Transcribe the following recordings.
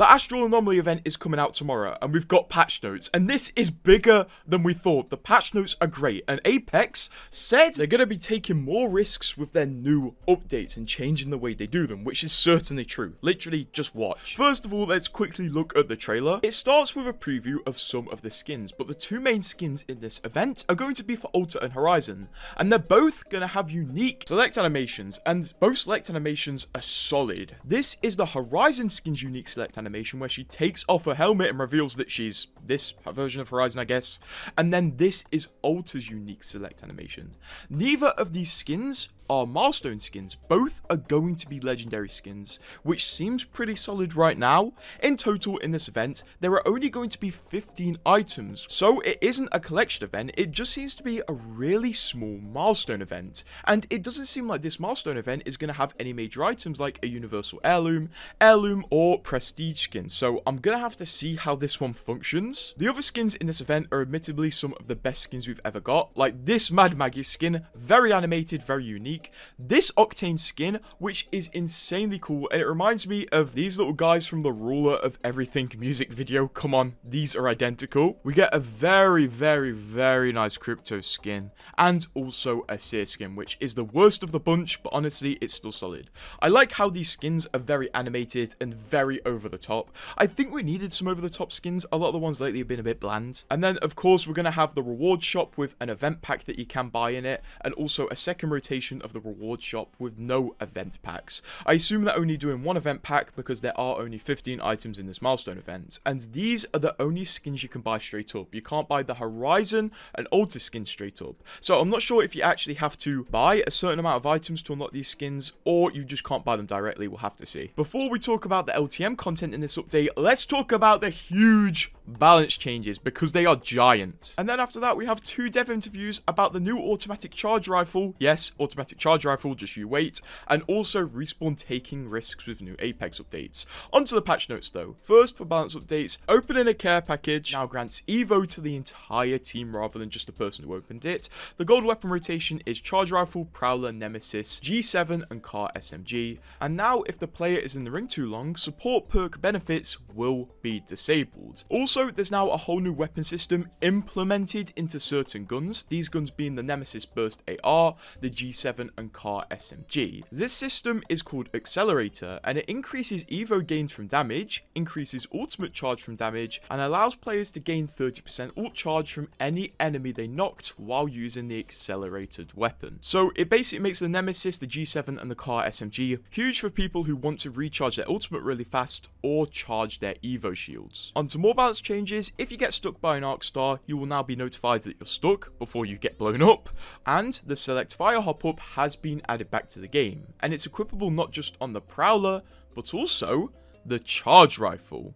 The Astral Anomaly event is coming out tomorrow, and we've got patch notes, and this is bigger than we thought. The patch notes are great, and Apex said they're going to be taking more risks with their new updates and changing the way they do them, which is certainly true. Literally, just watch. First of all, let's quickly look at the trailer. It starts with a preview of some of the skins, but the two main skins in this event are going to be for Alta and Horizon, and they're both going to have unique select animations, and both select animations are solid. This is the Horizon skin's unique select animation, where she takes off her helmet and reveals that she's this version of Horizon, I guess. And then this is Alta's unique select animation. Neither of these skins are milestone skins. Both are going to be legendary skins, which seems pretty solid right now. In total in this event, there are only going to be 15 items, so it isn't a collection event, it just seems to be a really small milestone event. And it doesn't seem like this milestone event is going to have any major items like a universal heirloom, or prestige skin, so I'm going to have to see how this one functions. The other skins in this event are admittedly some of the best skins we've ever got, like this Mad Maggie skin, very animated, very unique. This Octane skin, which is insanely cool, and it reminds me of these little guys from the Ruler of Everything music video. Come on, these are identical. We get a very, very, very nice Crypto skin, and also a Seer skin, which is the worst of the bunch, but honestly, it's still solid. I like how these skins are very animated and very over the top. I think we needed some over the top skins. A lot of the ones lately have been a bit bland. And then, of course, we're going to have the reward shop with an event pack that you can buy in it, and also a second rotation of the reward shop with no event packs. I assume they're only doing one event pack because there are only 15 items in this milestone event, and these are the only skins you can buy straight up. You can't buy the Horizon and Alta skins straight up, so I'm not sure if you actually have to buy a certain amount of items to unlock these skins, or you just can't buy them directly. We'll have to see. Before we talk about the LTM content in this update, let's talk about the huge balance changes, because they are giant. And then after that, we have 2 dev interviews about the new automatic charge rifle. Yes, automatic charge rifle, just you wait. And also Respawn taking risks with new Apex updates. Onto the patch notes though. First, for balance updates, opening a care package now grants Evo to the entire team rather than just the person who opened it. The gold weapon rotation is charge rifle, prowler, nemesis, G7 and car SMG. And now if the player is in the ring too long, support perk benefits will be disabled. Also, there's now a whole new weapon system implemented into certain guns, these guns being the Nemesis Burst AR, the G7 and car SMG. This system is called Accelerator, and it increases Evo gains from damage, increases ultimate charge from damage, and allows players to gain 30% ult charge from any enemy they knocked while using the accelerated weapon. So it basically makes the Nemesis, the G7 and the car SMG huge for people who want to recharge their ultimate really fast or charge their Evo shields. Onto more balance changes, if you get stuck by an arc star, you will now be notified that you're stuck before you get blown up, and the select fire hop up has been added back to the game, and it's equipable not just on the prowler, but also the charge rifle.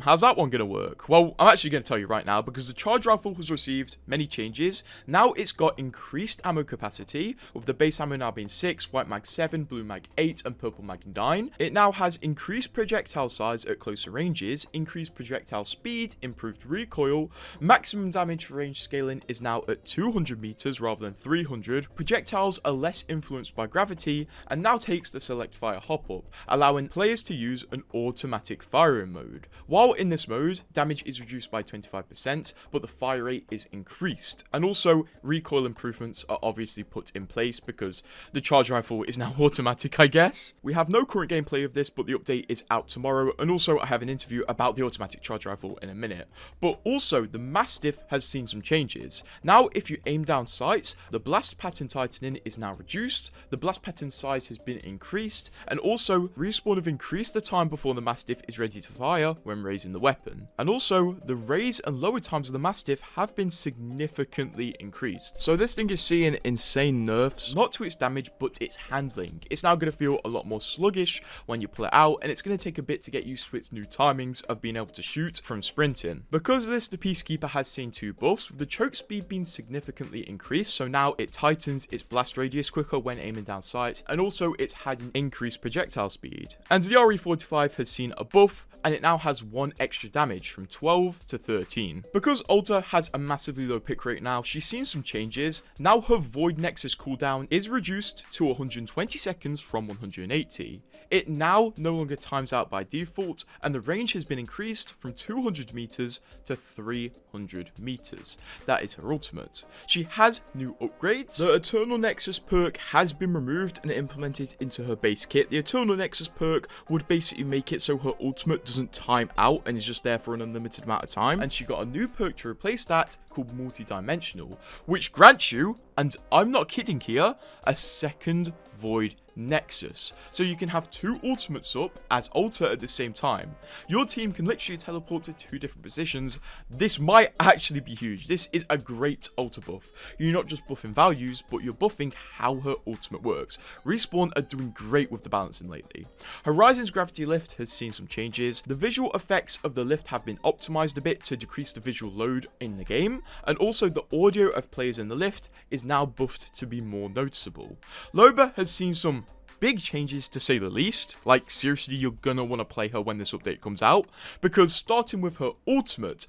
How's that one gonna work? Well, I'm actually gonna tell you right now, because the charge rifle has received many changes. Now it's got increased ammo capacity, with the base ammo now being 6, white mag 7, blue mag 8, and purple mag 9. It now has increased projectile size at closer ranges, increased projectile speed, improved recoil, maximum damage range scaling is now at 200 meters rather than 300. Projectiles are less influenced by gravity, and now takes the select fire hop up, allowing players to use an automatic firing mode. While in this mode, damage is reduced by 25%, but the fire rate is increased. And also, recoil improvements are obviously put in place because the charge rifle is now automatic, I guess. We have no current gameplay of this, but the update is out tomorrow, and also I have an interview about the automatic charge rifle in a minute. But also, the Mastiff has seen some changes. Now, if you aim down sights, the blast pattern tightening is now reduced, the blast pattern size has been increased, and also, Respawn have increased the time before the Mastiff is ready to fire when raising the weapon. And also, the raise and lower times of the Mastiff have been significantly increased. So this thing is seeing insane nerfs, not to its damage, but its handling. It's now going to feel a lot more sluggish when you pull it out, and it's going to take a bit to get used to its new timings of being able to shoot from sprinting. Because of this, the Peacekeeper has seen 2 buffs, with the choke speed being significantly increased, so now it tightens its blast radius quicker when aiming down sight, and also it's had an increased projectile speed. And the RE45 has has seen a buff, and it now has 1 extra damage from 12 to 13. Because Ulta has a massively low pick rate now, she's seen some changes. Now her Void Nexus cooldown is reduced to 120 seconds from 180. It now no longer times out by default, and the range has been increased from 200 meters to 300 meters. That is her ultimate. She has new upgrades. The Eternal Nexus perk has been removed and implemented into her base kit. The Eternal Nexus perk would basically make it so her ultimate doesn't time out and is just there for an unlimited amount of time, and she got a new perk to replace that called Multi-Dimensional, which grants you, and I'm not kidding here, a second Void Nexus. So you can have 2 ultimates up as Ulta at the same time. Your team can literally teleport to 2 different positions. This might actually be huge. This is a great Ulta buff. You're not just buffing values, but you're buffing how her ultimate works. Respawn are doing great with the balancing lately. Horizon's gravity lift has seen some changes. The visual effects of the lift have been optimized a bit to decrease the visual load in the game, and also the audio of players in the lift is now buffed to be more noticeable. Loba has seen some big changes to say the least. Like, seriously, you're gonna want to play her when this update comes out, because starting with her ultimate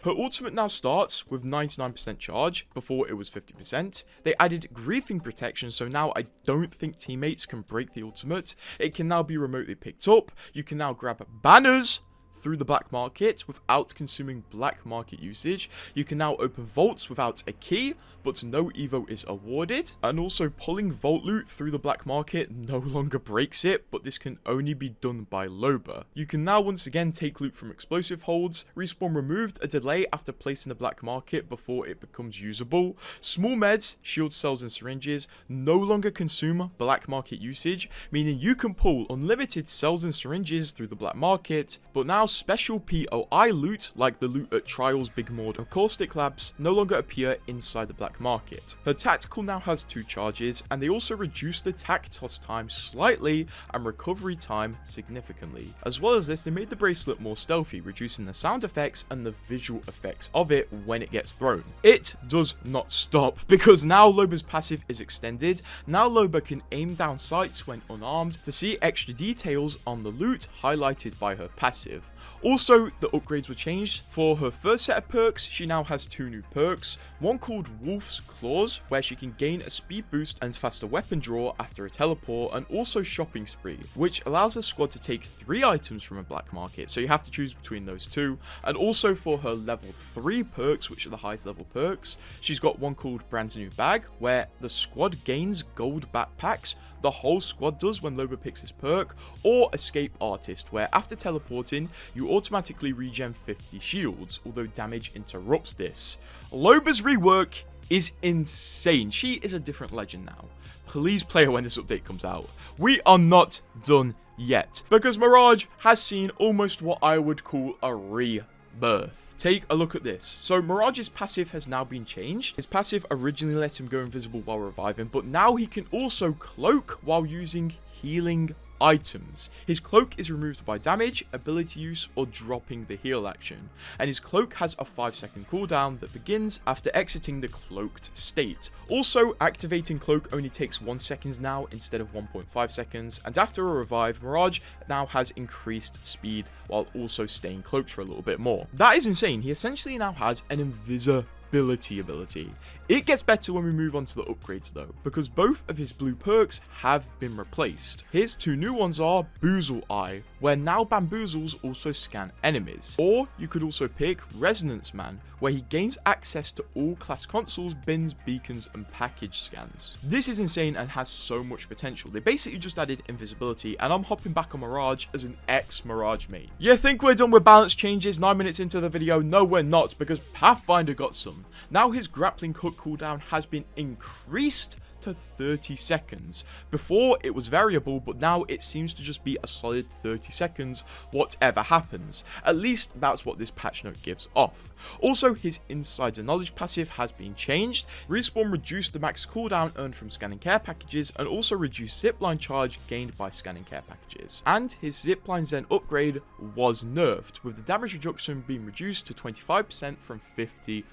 now starts with 99% charge. Before it was 50%. They added griefing protection, so now I don't think teammates can break the ultimate. It can now be remotely picked up. You can now grab banners through the black market without consuming black market usage. You can now open vaults without a key, but no evo is awarded. And also pulling vault loot through the black market no longer breaks it, but this can only be done by Loba. You can now once again take loot from explosive holds. Respawn removed a delay after placing the black market before it becomes usable. Small meds, shield cells and syringes no longer consume black market usage, meaning you can pull unlimited cells and syringes through the black market, but now special POI loot, like the loot at Trials, Big Mord, and Caustic Labs, no longer appear inside the black market. Her tactical now has 2 charges, and they also reduced the tac toss time slightly and recovery time significantly. As well as this, they made the bracelet more stealthy, reducing the sound effects and the visual effects of it when it gets thrown. It does not stop, because now Loba's passive is extended. Now Loba can aim down sights when unarmed to see extra details on the loot highlighted by her passive. Also, the upgrades were changed. For her first set of perks, she now has 2 new perks. One called Wolf's Claws, where she can gain a speed boost and faster weapon draw after a teleport, and also Shopping Spree, which allows her squad to take 3 items from a black market, so you have to choose between those 2. And also for her level 3 perks, which are the highest level perks, she's got one called Brand New Bag, where the squad gains gold backpacks. The whole squad does when Loba picks this perk, or Escape Artist, where after teleporting, you automatically regen 50 shields, although damage interrupts this. Loba's rework is insane. She is a different legend now. Please play her when this update comes out. We are not done yet, because Mirage has seen almost what I would call a rebirth. Take a look at this. So Mirage's passive has now been changed. His passive originally let him go invisible while reviving, but now he can also cloak while using healing items. His cloak is removed by damage, ability use, or dropping the heal action, and his cloak has a 5-second cooldown that begins after exiting the cloaked state. Also, activating cloak only takes 1 second now instead of 1.5 seconds, and after a revive, Mirage now has increased speed while also staying cloaked for a little bit more. That is insane. He essentially now has an invisibility ability. It gets better when we move on to the upgrades though, because both of his blue perks have been replaced. His 2 new ones are Boozle Eye, where now bamboozles also scan enemies. Or you could also pick Resonance Man, where he gains access to all class consoles, bins, beacons, and package scans. This is insane and has so much potential. They basically just added invisibility, and I'm hopping back on Mirage as an ex-Mirage main. You think we're done with balance changes 9 minutes into the video? No, we're not, because Pathfinder got some. Now his grappling hook cooldown has been increased to 30 seconds. Before it was variable, but now it seems to just be a solid 30 seconds whatever happens. At least that's what this patch note gives off. Also, his Insider Knowledge passive has been changed. Respawn reduced the max cooldown earned from scanning care packages, and also reduced zipline charge gained by scanning care packages. And his zipline Zen upgrade was nerfed, with the damage reduction being reduced to 25% from 50%.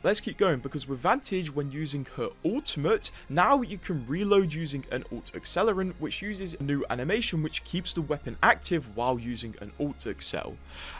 Let's keep going, because with Vantage, when using her ultimate, Grrt, now you can reload using an alt accelerant, which uses a new animation which keeps the weapon active while using an alt accel.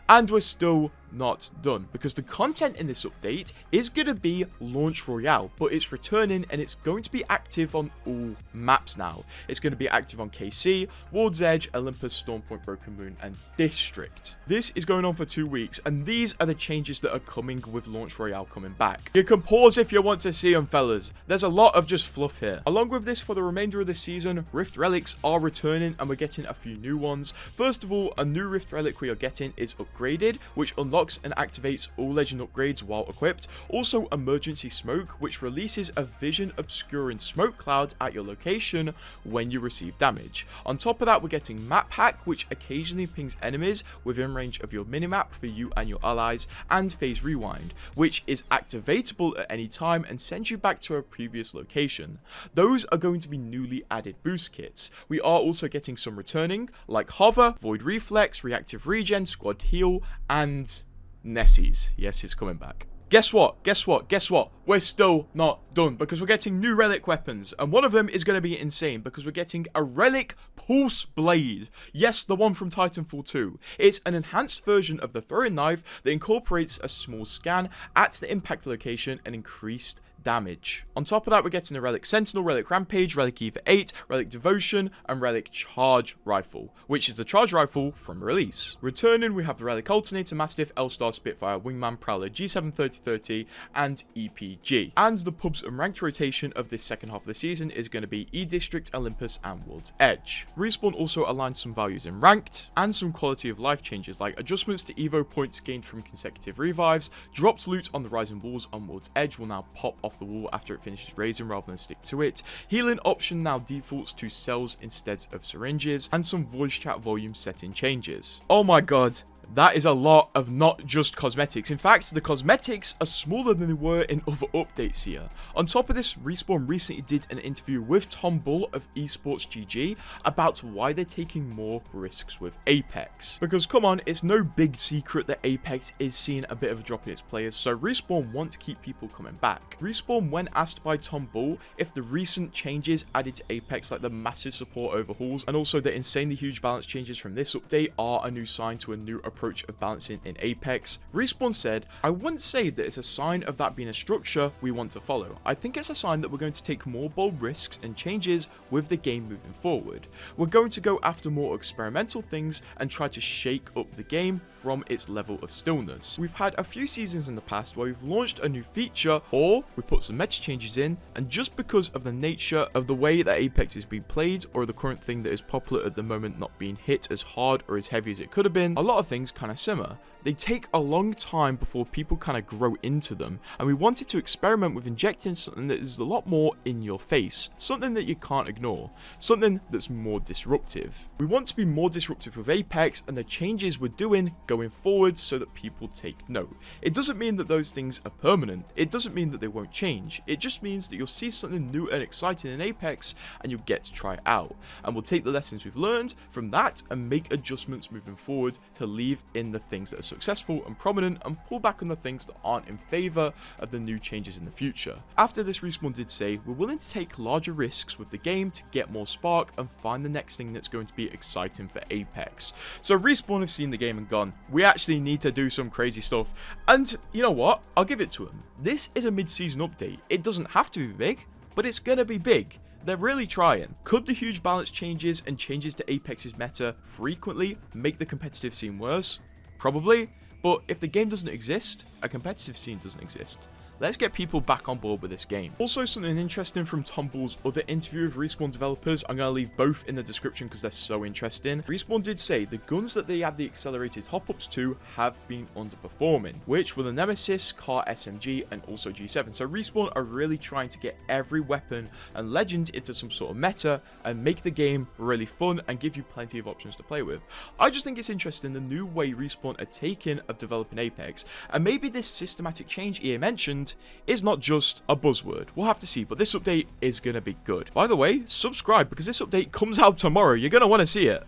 And we're still not done, because the content in this update is going to be Launch Royale, but it's returning and it's going to be active on all maps now. It's going to be active on KC, World's Edge, Olympus, Stormpoint, Broken Moon, and District. This is going on for 2 weeks, and these are the changes that are coming with Launch Royale coming back. You can pause if you want to see them, fellas. There's a lot of just fluff here. Along with this, for the remainder of the season, Rift Relics are returning, and we're getting a few new ones. First of all, a new Rift Relic we are getting is Upgraded, which unlocks and activates all legend upgrades while equipped. Also, Emergency Smoke, which releases a vision obscuring smoke cloud at your location when you receive damage. On top of that, we're getting Map Hack, which occasionally pings enemies within range of your minimap for you and your allies, and Phase Rewind, which is activatable at any time and sends you back to a previous location. Those are going to be newly added boost kits. We are also getting some returning, like Hover, Void Reflex, Reactive Regen, Squad Heal, and Nessie's. Yes, it's coming back. Guess what? Guess what? Guess what? We're still not done, because we're getting new relic weapons, and one of them is going to be insane, because we're getting a relic pulse blade. Yes, the one from Titanfall 2. It's an enhanced version of the throwing knife that incorporates a small scan at the impact location and increased damage. On top of that, we're getting a Relic Sentinel, Relic Rampage, Relic Eva 8, Relic Devotion, and Relic Charge Rifle, which is the charge rifle from release. Returning, we have the Relic Alternator, Mastiff, L-Star, Spitfire, Wingman, Prowler, G7 3030, and EPG. And the pubs and ranked rotation of this second half of the season is going to be E-District, Olympus, and World's Edge. Respawn also aligns some values in ranked, and some quality of life changes, like adjustments to Evo points gained from consecutive revives. Dropped loot on the Rising Walls on World's Edge will now pop off the wall after it finishes raising rather than stick to it. Healing option now defaults to cells instead of syringes, and some voice chat volume setting changes. Oh my god. That is a lot of not just cosmetics. In fact, the cosmetics are smaller than they were in other updates here. On top of this, Respawn recently did an interview with Tom Bull of Esports GG about why they're taking more risks with Apex. Because come on, it's no big secret that Apex is seeing a bit of a drop in its players, so Respawn want to keep people coming back. Respawn, when asked by Tom Bull if the recent changes added to Apex, like the massive support overhauls and also the insanely huge balance changes from this update, are a new sign to a new approach of balancing in Apex, Respawn said, "I wouldn't say that it's a sign of that being a structure we want to follow. I think it's a sign that we're going to take more bold risks and changes with the game moving forward. We're going to go after more experimental things and try to shake up the game from its level of stillness. We've had a few seasons in the past where we've launched a new feature, or we put some meta changes in, and just because of the nature of the way that Apex is being played, or the current thing that is popular at the moment not being hit as hard or as heavy as it could have been, a lot of things kind of simmer. They take a long time before people kind of grow into them, and we wanted to experiment with injecting something that is a lot more in your face, something that you can't ignore, something that's more disruptive. We want to be more disruptive with Apex and the changes we're doing going forward so that people take note. It doesn't mean that those things are permanent, it doesn't mean that they won't change, it just means that you'll see something new and exciting in Apex and you'll get to try it out, and we'll take the lessons we've learned from that and make adjustments moving forward to leave in the things that are successful and prominent and pull back on the things that aren't in favor of the new changes in the future." After this, Respawn did say, "We're willing to take larger risks with the game to get more spark and find the next thing that's going to be exciting for Apex." So Respawn have seen the game and gone, we actually need to do some crazy stuff. And you know what? I'll give it to them. This is a mid-season update. It doesn't have to be big, but it's gonna be big. They're really trying. Could the huge balance changes and changes to Apex's meta frequently make the competitive scene worse? Probably, but if the game doesn't exist, a competitive scene doesn't exist. Let's get people back on board with this game. Also, something interesting from Tom Bull's other interview with Respawn developers, I'm going to leave both in the description because they're so interesting. Respawn did say the guns that they add the accelerated hop-ups to have been underperforming, which were the Nemesis, Car SMG, and also G7. So Respawn are really trying to get every weapon and legend into some sort of meta and make the game really fun and give you plenty of options to play with. I just think it's interesting the new way Respawn are taking of developing Apex, and maybe this systematic change EA mentioned is not just a buzzword. We'll have to see, but this update is going to be good. By the way, subscribe because this update comes out tomorrow. You're going to want to see it.